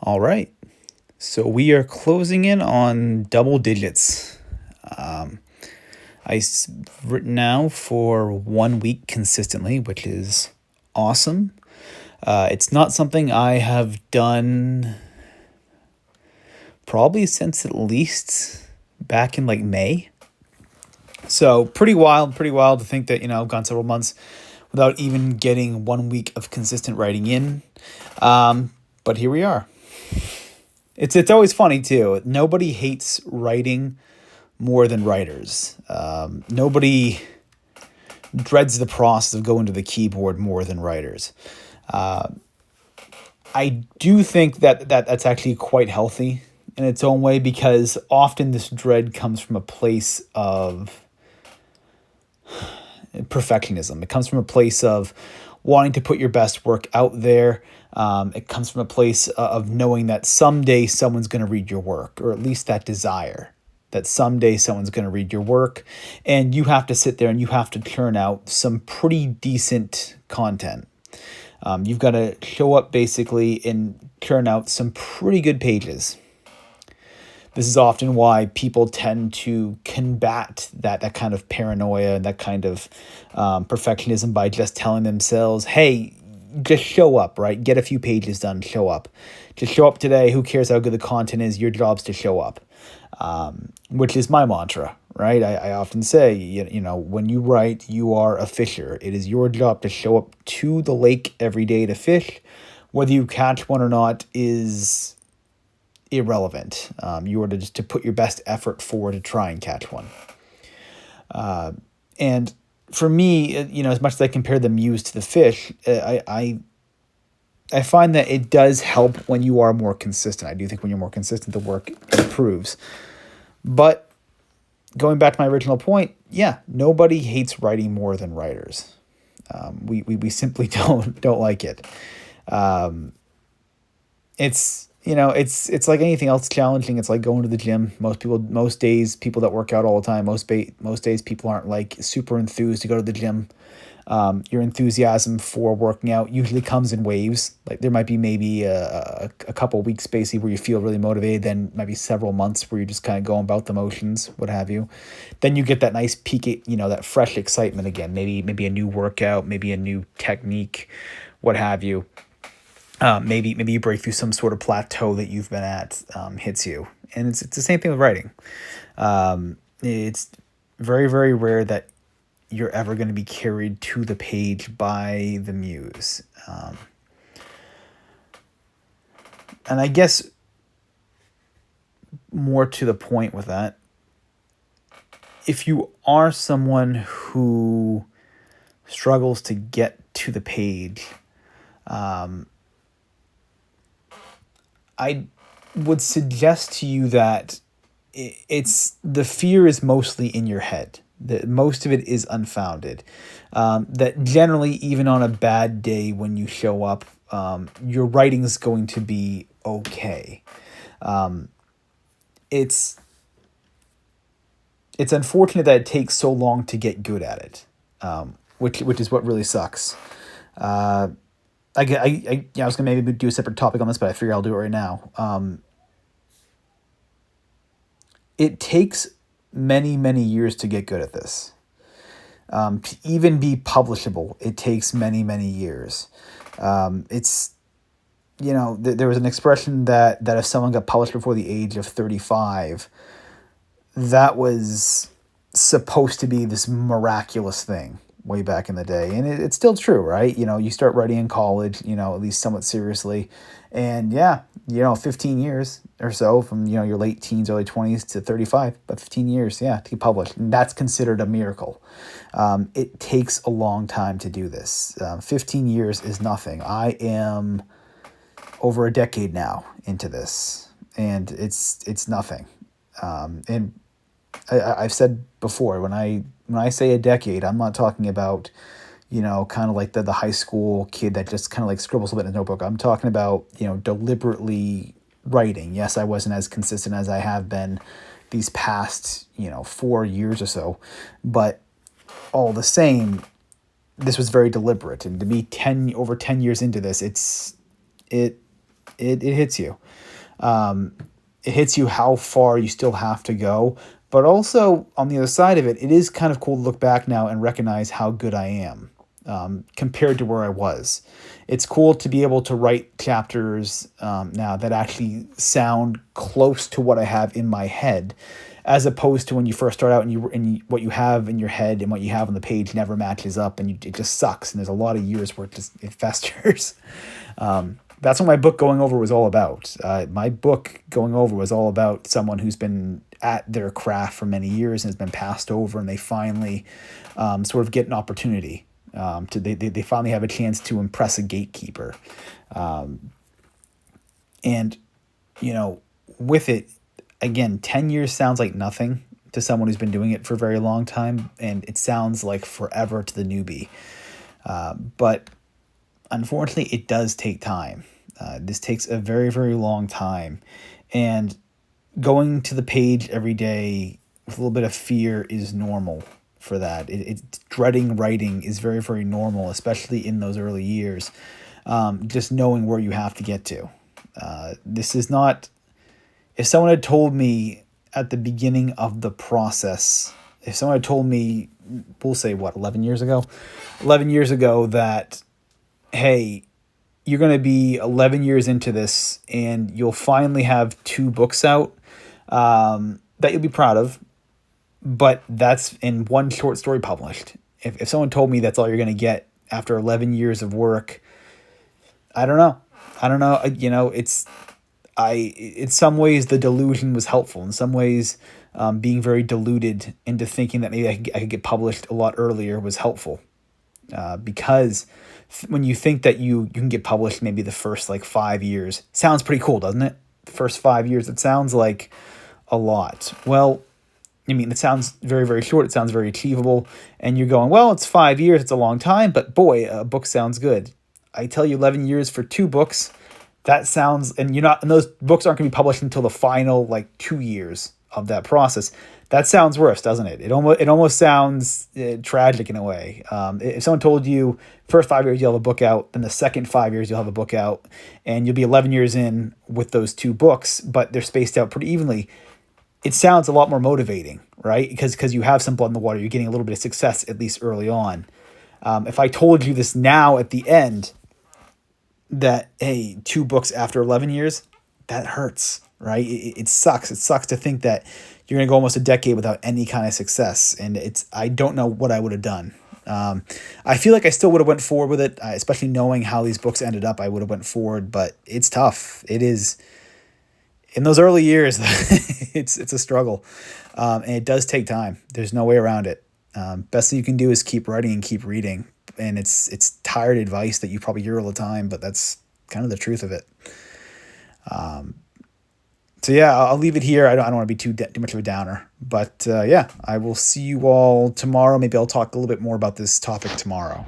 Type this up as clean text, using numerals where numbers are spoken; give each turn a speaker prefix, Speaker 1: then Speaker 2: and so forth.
Speaker 1: All right. So we are closing in on double digits. Um, I've written now for 1 week consistently, which is awesome. It's not something I have done probably since at least back in like May. So pretty wild to think that, I've gone several months without even getting 1 week of consistent writing in. But here we are. It's always funny too. Nobody hates writing more than writers. Nobody dreads the process of going to the keyboard more than writers. I do think that's actually quite healthy in its own way, because often this dread comes from a place of perfectionism. It comes from a place of wanting to put your best work out there. It comes from a place of knowing that someday someone's going to read your work, or at least that desire that someday someone's going to read your work, and you have to sit there and you have to turn out some pretty decent content. You've got to show up basically and turn out some pretty good pages. This is often why people tend to combat that kind of paranoia and that kind of perfectionism by just telling themselves, hey, just show up, right? Get a few pages done, show up. Just show up today. Who cares how good the content is? Your job's to show up, which is my mantra, right? I often say, when you write, you are a fisher. It is your job to show up to the lake every day to fish. Whether you catch one or not is irrelevant. You are to put your best effort forward to try and catch one. And for me, as much as I compare the muse to the fish, I find that it does help when you are more consistent. I do think when you're more consistent, the work improves. But going back to my original point, yeah, nobody hates writing more than writers. We simply don't like it. It's like anything else challenging. It's like going to the gym. Most days, people that work out all the time, most days people aren't like super enthused to go to the gym. Your enthusiasm for working out usually comes in waves. Like there might be maybe a couple weeks basically where you feel really motivated, then maybe several months where you're just kind of going about the motions, what have you. Then you get that nice peak, that fresh excitement again. Maybe a new workout, maybe a new technique, what have you. Maybe you break through some sort of plateau that you've been at, hits you. And it's the same thing with writing. It's very, very rare that you're ever going to be carried to the page by the muse. And I guess more to the point with that, if you are someone who struggles to get to the page, I would suggest to you that it's the fear is mostly in your head. That most of it is unfounded. That generally, even on a bad day when you show up, your writing is going to be okay. It's unfortunate that it takes so long to get good at it, which is what really sucks. I was gonna maybe do a separate topic on this, but I figure I'll do it right now. It takes many, many years to get good at this. To even be publishable, it takes many, many years. It's, there was an expression that if someone got published before the age of 35, that was supposed to be this miraculous thing way back in the day. And it's still true, right? You start writing in college, at least somewhat seriously. And 15 years or so from, your late teens, early 20s to 35, but 15 years, to get published. And that's considered a miracle. It takes a long time to do this. 15 years is nothing. I am over a decade now into this, and it's nothing. And I've said before, when I say a decade, I'm not talking about, kind of like the high school kid that just kind of like scribbles a bit in a notebook. I'm talking about, deliberately writing. Yes, I wasn't as consistent as I have been these past, 4 years or so, but all the same, this was very deliberate. And to be over 10 years into this, It hits you. It hits you how far you still have to go. But also, on the other side of it, it is kind of cool to look back now and recognize how good I am compared to where I was. It's cool to be able to write chapters now that actually sound close to what I have in my head, as opposed to when you first start out and what you have in your head and what you have on the page never matches up, and it just sucks. And there's a lot of years where it festers. That's what my book Going Over was all about. My book Going Over was all about someone who's been at their craft for many years and has been passed over, and they finally sort of get an opportunity. They finally have a chance to impress a gatekeeper. And, with it, again, 10 years sounds like nothing to someone who's been doing it for a very long time, and it sounds like forever to the newbie. But unfortunately, it does take time. This takes a very, very long time. And going to the page every day with a little bit of fear is normal for that. Dreading writing is very, very normal, especially in those early years. Just knowing where you have to get to. This is not... If someone had told me at the beginning of the process, if someone had told me, we'll say 11 years ago? 11 years ago that, hey, you're going to be 11 years into this and you'll finally have 2 books out that you'll be proud of, but that's in 1 short story published. If someone told me that's all you're going to get after 11 years of work, I don't know. In some ways the delusion was helpful. In some ways, being very deluded into thinking that maybe I could get published a lot earlier was helpful. Because when you think that you can get published maybe the first 5 years, sounds pretty cool, doesn't it? The first 5 years, it sounds like a lot. Well, it sounds very, very short. It sounds very achievable. And you're going, well, it's 5 years. It's a long time, but boy, a book sounds good. I tell you 11 years for 2 books, that sounds, and those books aren't going to be published until the final 2 years of that process. That sounds worse, doesn't it? It almost sounds tragic in a way. If someone told you first 5 years you'll have a book out, then the second 5 years you'll have a book out, and you'll be 11 years in with those 2 books, but they're spaced out pretty evenly, it sounds a lot more motivating, right? Because you have some blood in the water. You're getting a little bit of success, at least early on. If I told you this now at the end, that, hey, 2 books after 11 years, that hurts, right? It sucks. It sucks to think that you're going to go almost a decade without any kind of success. And I don't know what I would have done. I feel like I still would have went forward with it, especially knowing how these books ended up. I would have went forward, but it's tough. It is. In those early years, it's a struggle. And it does take time. There's no way around it. Best thing you can do is keep writing and keep reading. And it's tired advice that you probably hear all the time, but that's kind of the truth of it. So yeah, I'll leave it here. I don't want to be too much of a downer, but I will see you all tomorrow. Maybe I'll talk a little bit more about this topic tomorrow.